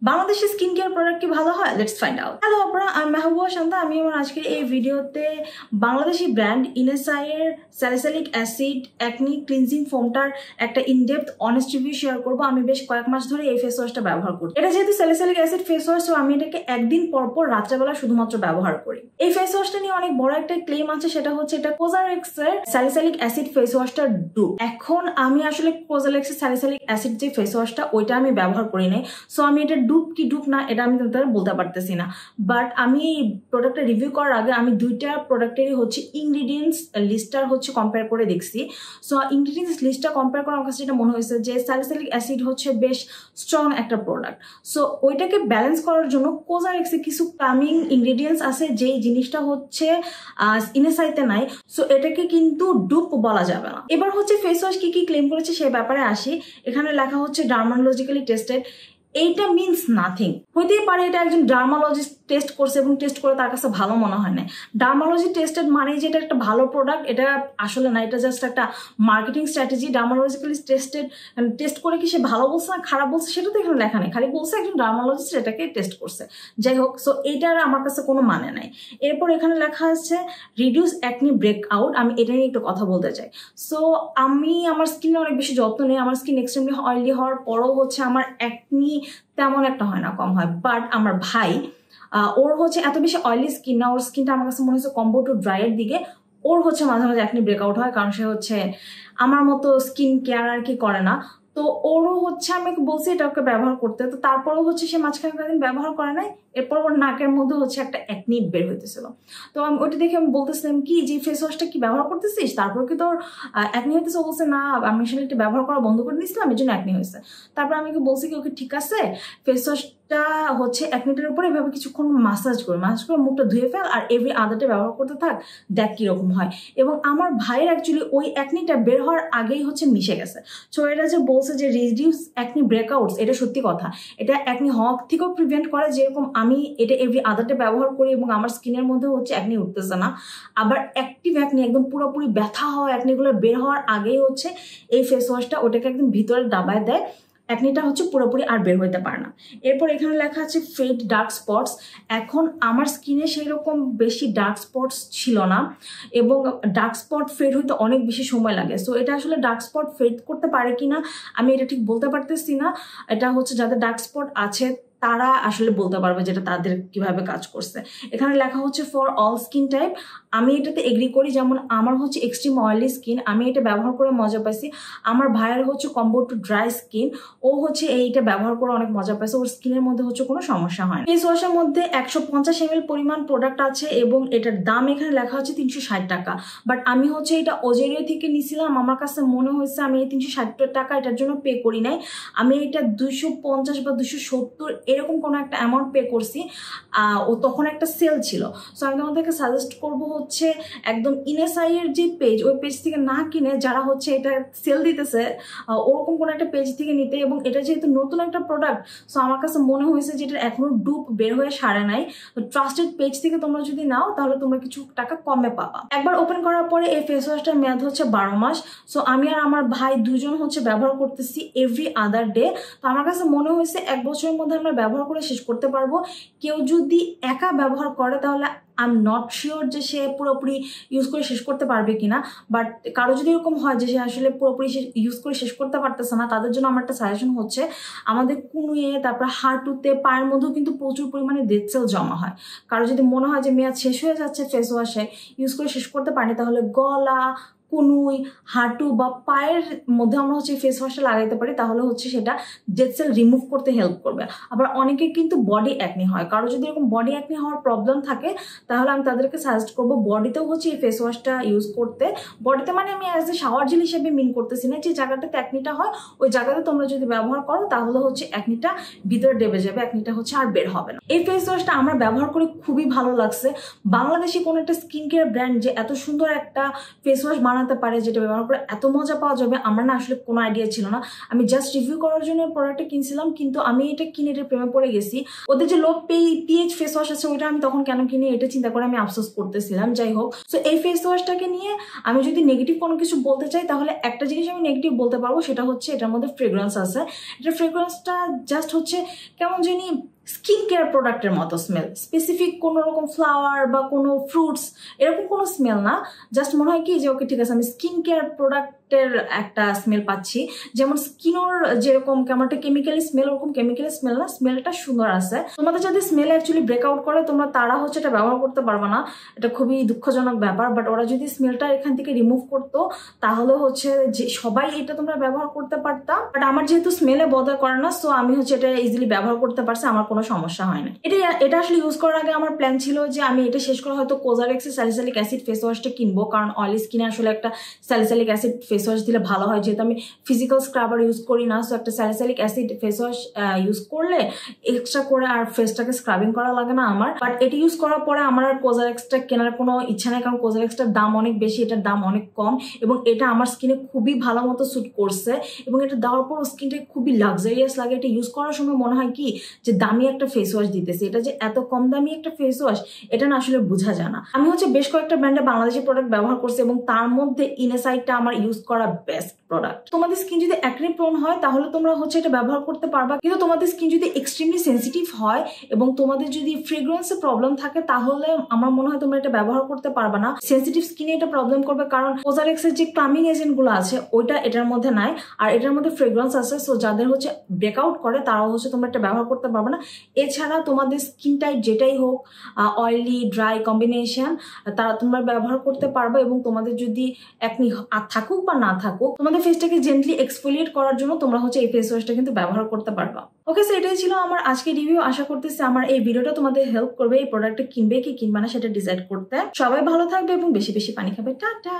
Bangladeshi skin care product কি ভালো হয়? Let's find out. হ্যালো আপনারা, আমি মাহবুবা শান্তা। আমি আমার আজকের এই ভিডিওতে বাংলাদেশি ব্র্যান্ড ইনেসাই এর স্যালিসাইলিক অ্যাসিড অ্যাকনি ক্লিনজিং ফোমটার একটা ইনডেপথ অনেস্ট রিভিউ শেয়ার করবো। আমি বেশ কয়েক মাস ধরে এই ফেস ওয়াশটা ব্যবহার করি। এটা যেহেতু স্যালিসাইলিক অ্যাসিড ফেস ওয়াশ, তো আমি এটাকে একদিন পর পর রাত্রেবেলা শুধুমাত্র ব্যবহার করি। এই ফেস ওয়াশটা নিয়ে অনেক বড় একটা ক্লেম আছে, সেটা হচ্ছে এটা কোজারেক্স এর স্যালিসাইলিক অ্যাসিড ফেস ওয়াশটা ডুপ। এখন আমি আসলে কোজারেক্স এর স্যালিসাইলিক অ্যাসিড যে ফেস ওয়াশটা ওইটা আমি ব্যবহার করি নাই, সো আমি এটা ডুপ কি ডুপ না এটা আমি তাদের বলতে পারতেছি না। বাট আমি প্রোডাক্টটা রিভিউ করার আগে আমি দুইটা প্রোডাক্টেরই হচ্ছে ইনগ্রিডিয়েন্টস লিস্টটা হচ্ছে কম্পেয়ার করে দেখছি। সো ইনগ্রিডিয়েন্টস লিস্টটা কম্পেয়ার করার আমার কাছে যেটা মনে হয়েছে যে স্যালিসাইলিক অ্যাসিড হচ্ছে বেশ স্ট্রং একটা প্রোডাক্ট। সো ওইটাকে ব্যালেন্স করার জন্য কোজারেক্সে কিছু কামিং ইনগ্রিডিয়েন্টস আছে যেই জিনিসটা হচ্ছে ইনেসাইতে নাই। সো এটাকে কিন্তু ডুপ বলা যাবে না। এবার হচ্ছে ফেস ওয়াশ কি কি ক্লেম করেছে সে ব্যাপারে আসি। এখানে লেখা হচ্ছে ডার্মাটোলজিক্যালি টেস্টেড। এইটা মিনস নাথিং। হইতেই পারে এটা একজন ডার্মালজিস্ট টেস্ট করছে এবং টেস্ট করে তার কাছে ভালো মনে হয় না। ডার্মালজি টেস্টেড মানে যে এটা একটা ভালো প্রোডাক্ট, এটা আসলে না। এটা জাস্ট একটা মার্কেটিং স্ট্র্যাটেজি। ডার্মালজিক্যালি টেস্টেড টেস্ট করে কি সে ভালো বলছে না খারাপ বলছে সেটা তো এখানে লেখা নেই, খালি বলছে একজন ডার্মালজিস্ট এটাকে টেস্ট করছে। যাই হোক, সো এইটার আমার কাছে কোনো মানে নাই। এরপর এখানে লেখা আছে রিডিউস অ্যাকনি ব্রেক আউট। আমি এটা নিয়ে একটু কথা বলতে চাই। সো আমি আমার স্কিনে অনেক বেশি যত্ন নিই। আমার স্কিন এক্সট্রিমলি অয়েলি হওয়ার পরও হচ্ছে আমার অ্যাকনি তেমন একটা হয় না, কম হয়। বাট আমার ভাই, ওর হচ্ছে এত বেশি অয়েলি স্কিন না, ওর স্কিনটা আমার কাছে মনে হচ্ছে কম্বো টু ড্রাইয়ের দিকে। ওর হচ্ছে মাঝে মাঝে অ্যাকনি ব্রেকআউট হয়, কারণ সে হচ্ছে আমার মতো স্কিন কেয়ার আর কি করে না। তো ওরও হচ্ছে আমি বলছি এটা ওকে ব্যবহার করতে, তো তারপরেও হচ্ছে সে মাঝখানে কয়েকদিন ব্যবহার করে নাই। এরপর ওর নাকের মধ্যে হচ্ছে একটা অ্যাকনি বের হইতেছিল। তো আমি ওইটা দেখে আমি বলতেছিলাম কি যে ফেস ওয়াশটা কি ব্যবহার করতেছিস, তারপর কি তোর অ্যাকনি হইতেছে? বলছে না, আমি আসলে এটা ব্যবহার করা বন্ধ করে দিয়েছিলাম, এই জন্য অ্যাকনি হয়েছে। তারপর আমি বলছি কি ওকে ঠিক আছে, ফেস ওয়াশটা হচ্ছে অ্যাকনিটার উপরে এভাবে কিছুক্ষণ মাসাজ করে মুখটা ধুয়ে ফেল আর এভরি আদারটা ব্যবহার করতে থাক, দেখ কিরকম হয়। এবং আমার ভাইয়ের অ্যাকচুয়ালি ওই অ্যাকনিটা বের হওয়ার আগেই হচ্ছে মিশে গেছে। সো এটা যে বলছে যে রিডিউস অ্যাকনি ব্রেকআউটস, এটা সত্যি কথা। এটা অ্যাকনি হওয়া থেকেও প্রিভেন্ট করে, যেরকম আমি এটা এভরি আদারটা ব্যবহার করি এবং আমার স্কিনের মধ্যে হচ্ছে অ্যাকনি উঠতেছে না। আবার অ্যাক্টিভ অ্যাকনি, একদম পুরোপুরি ব্যথা হওয়া অ্যাকনিগুলো বের হওয়ার আগেই হচ্ছে এই ফেস ওয়াশটা ওটাকে একদম ভিতরে দাবায় দেয়, অ্যাকনিটা হচ্ছে পুরোপুরি আর বের হইতে পারে না। এরপর এখানে লেখা আছে ফেড ডার্ক স্পটস। এখন আমার স্কিনে সেই রকম বেশি ডার্ক স্পটস ছিল না এবং ডার্ক স্পট ফেড হইতে অনেক বেশি সময় লাগে। সো এটা আসলে ডার্ক স্পট ফেড করতে পারে কিনা আমি এটা ঠিক বলতে পারতেছি না। এটা হচ্ছে যাদের ডার্ক স্পট আছে তারা আসলে বলতে পারবে যেটা তাদের কিভাবে কাজ করছে। এখানে লেখা হচ্ছে ফর অল স্কিন টাইপ। আমি এটাতে এগ্রি করি। যেমন আমার হচ্ছে এক্সট্রিম অয়েলি স্কিন, আমি এটা ব্যবহার করে মজা পাইছি। আমার ভাইয়ের হচ্ছে কম্বো টু ড্রাই স্কিন, ও হচ্ছে এইটা ব্যবহার করে অনেক মজা পাইছে, ওর স্কিনের মধ্যে হচ্ছে কোনো সমস্যা হয় না। ফেস ওয়াশের মধ্যে 150 ml পরিমাণ প্রোডাক্ট আছে এবং এটার দাম এখানে লেখা হচ্ছে 360 টাকা। বাট আমি হচ্ছে এটা ওজেরিও থেকে নিছিলাম। আমার কাছে মনে হয়েছে আমি এই 360 টাকা এটার জন্য পে করি নাই, আমি এটা 250 বা 270 এরকম কোনো একটা অ্যামাউন্ট পে করছি। ও তখন একটা সেল ছিল। সো আমি তোমাদেরকে সাজেস্ট করবো হচ্ছে একদম ইনেসাই এর যে পেজ, ওই পেজ থেকে না কিনে যারা হচ্ছে এটা সেল দিতেছে ওরকম কোনো একটা পেজ থেকে নিতে। এবং এটা যেহেতু নতুন একটা প্রোডাক্ট, সো আমার কাছে মনে হয়েছে যে এটা এখনো ডুপ বের হয়ে সারে নাই। তো ট্রাস্টেড পেজ থেকে তোমরা যদি নাও তাহলে তোমরা কিছু টাকা কমে পাবা। একবার ওপেন করার পরে এই ফেস ওয়াশটার মেয়াদ হচ্ছে 12 মাস। সো আমি আর আমার ভাই দুজন হচ্ছে ব্যবহার করতেছি এভরি আদার ডে। তো আমার কাছে মনে হয়েছে 1 বছরের মধ্যে আমরা ব্যবহার করে শেষ করতে পারবো। কেউ যদি একা ব্যবহার করে তাহলে আই এম নট শিওর যে সে পুরোপুরি ইউজ করে শেষ করতে পারবে কিনা। বাট কারো যদি এরকম হয় যে সে আসলে পুরোপুরি ইউজ করে শেষ করতে পারতেছে না, তাদের জন্য আমার একটা সাজেশন হচ্ছে আমাদের কুনুয়ে, তারপর হাঁটুতে, পায়ের মধ্যেও কিন্তু প্রচুর পরিমাণে ডেড সেল জমা হয়। কারো যদি মনে হয় যে মেয়াদ শেষ হয়ে যাচ্ছে ফেস ওয়াশে, ইউজ করে শেষ করতে পারিনি, তাহলে গলা, কুনুই, হাঁটু বা পায়ের মধ্যে আমরা হচ্ছে ফেস ওয়াশটা লাগাইতে পারি, তাহলে হচ্ছে সেটা ডেড সেল রিমুভ করতে হেল্প করবে। আবার অনেকের কিন্তু বডি অ্যাকনি হয়, কারো যদি এরকম বডি অ্যাকনি হওয়ার প্রবলেম থাকে তাহলে আমি তাদেরকে সাজেস্ট করবো বডিতেও হচ্ছে এই ফেস ওয়াশটা ইউজ করতে। বডিতে মানে আমি অ্যাজ এ শাওয়ার জেল হিসেবে মিন করতেছি না, যে জায়গাটাতে অ্যাকনিটা হয় ওই জায়গাতে তোমরা যদি ব্যবহার করো তাহলে হচ্ছে অ্যাকনিটা ভিতরে ডেবে যাবে, অ্যাকনিটা হচ্ছে আর বের হবে না। এই ফেস ওয়াশটা আমার ব্যবহার করে খুবই ভালো লাগছে। বাংলাদেশি কোনো একটা স্কিন কেয়ার ব্র্যান্ড যে এত সুন্দর একটা ফেস ওয়াশ বানাতে বানাতে পারে, যেটা ব্যবহার করে এত মজা পাওয়া যাবে, আমার না আসলে কোনো আইডিয়া ছিল না। আমি জাস্ট রিভিউ করার জন্য প্রোডাক্টটা কিনছিলাম, কিন্তু আমি এটা কিনে এটা প্রেমে পড়ে গেছি। ওদের যে লো পিএইচ ফেস ওয়াশ আছে ওইটা আমি তখন কেন কিনি এটা চিন্তা করে আমি আফসোস করতেছিলাম। যাই হোক, সো এই ফেস ওয়াশটাকে নিয়ে আমি যদি নেগেটিভ কোনো কিছু বলতে চাই তাহলে একটা জিনিস আমি নেগেটিভ বলতে পারবো, সেটা হচ্ছে এটার মধ্যে ফ্রেগ্রেন্স আছে। এটা ফ্রেগ্রেন্সটা জাস্ট হচ্ছে কেমন জানি স্কিন কেয়ার প্রোডাক্টের মতো স্মেল, স্পেসিফিক কোনো রকম ফ্লাওয়ার বা কোনো ফ্রুটস এরকম কোনো স্মেল না। জাস্ট মনে হয় কি যে ওকে ঠিক আছে আমি স্কিন কেয়ার প্রোডাক্টের একটা স্মেল পাচ্ছি, যেমন স্কিনোর যেরকম কেমন একটা কেমিক্যালি স্মেল, ওরকম কেমিক্যালি স্মেল না, স্মেলটা সুন্দর আছে। তোমাদের যদি স্মেল অ্যাকচুয়ালি ব্রেকআউট করে তোমরা তারা হচ্ছে এটা ব্যবহার করতে পারবে না, এটা খুবই দুঃখজনক ব্যাপার। বাট ওরা যদি স্মেলটা এখান থেকে রিমুভ করতো তাহলে হচ্ছে যে সবাই এটা তোমরা ব্যবহার করতে পারতাম। বাট আমার যেহেতু স্মেলে বদল করে না, সো আমি হচ্ছে এটা ইজিলি ব্যবহার করতে পারছি, আমার কোনো সমস্যা হয় না। এটা আসলে ইউজ করার আগে আমার প্ল্যান ছিল যে আমি এটা শেষ করে হয়তো কোজারেক্সের স্যালিসাইলিক অ্যাসিড ফেস ওয়াশটা কিনবো, কারণ অয়েলি স্কিনে আসলে একটা স্যালিসাইলিক অ্যাসিড ফেস ওয়াশ দিলে ভালো হয়। যেহেতু আমি ফিজিক্যাল স্ক্রাবার ইউজ করি না, সো একটা salicylic acid face wash use করলে এক্সট্রা করে আর ফেসটাকে স্ক্রাবিং করা লাগে না আমার। বাট এটা ইউজ করার পরে আমার আর কোজারেক্সটা কেনার কোনো ইচ্ছা নেই, কারণ কোজারেক্সটার দাম অনেক বেশি, এটার দাম অনেক কম, এবং এটা আমার স্কিনে খুবই ভালো মতো স্যুট করছে, এবং এটা দেওয়ার পর স্কিনটা খুবই লাক্সারিয়াস লাগে। এটা ইউজ করার সময় মনে হয় কি যে দামি একটা ফেস ওয়াশ দিতেছে, এটা যে এত কম দামি একটা ফেস ওয়াশ এটা না আসলে বোঝা যায় না। আমি হচ্ছে বেশ কয়েকটা ব্র্যান্ডের বাংলাদেশি প্রোডাক্ট ব্যবহার করছি, এবং তার মধ্যে ইনসাইডটা আমার ইউজ করা বেস্ট প্রোডাক্ট। তোমাদের স্কিন যদি অ্যাকনে প্রোন হয় তাহলে তোমরা হচ্ছে এটা ব্যবহার করতে পারবা, কিন্তু তোমাদের স্কিন যদি এক্সট্রিমলি সেন্সিটিভ হয় এবং তোমাদের যদি ফ্রেগ্রেন্সের প্রবলেম থাকে তাহলে আমার মনে হয় তোমরা এটা ব্যবহার করতে পারবা না। সেন্সিটিভ স্কিনে এটা প্রবলেম করবে, কারণ কোজারেক্সের যে ক্লামিং এজেন্ট গুলো আছে ওইটা এটার মধ্যে নাই, আর এটার মধ্যে ফ্রেগ্রেন্স আছে। সো যাদের হচ্ছে ব্রেকআউট করে তারাও হচ্ছে তোমরা এটা ব্যবহার করতে পারবে না। এছাড়া তোমাদের স্কিন টাইপ যেটাই হোক, অয়েলি ড্রাই কম্বিনেশন, তারা তোমরা ব্যবহার করতে পারবে, এবং তোমাদের যদি একনি থাকুক বা না থাকুক তোমাদের ফেসটাকে জেন্টলি এক্সফোলিয়েট করার জন্য তোমরা হচ্ছে এই ফেস ওয়াশটা কিন্তু ব্যবহার করতে পারবা। ওকে, সো এটাই ছিল আমার আজকে রিভিউ। আশা করতেছি আমার এই ভিডিওটা তোমাদের হেল্প করবে এই প্রোডাক্টটা কিনবে কি কিনবে না সেটা ডিসাইড করতে। সবাই ভালো থাকবে এবং বেশি বেশি পানি খাবে। টাটা।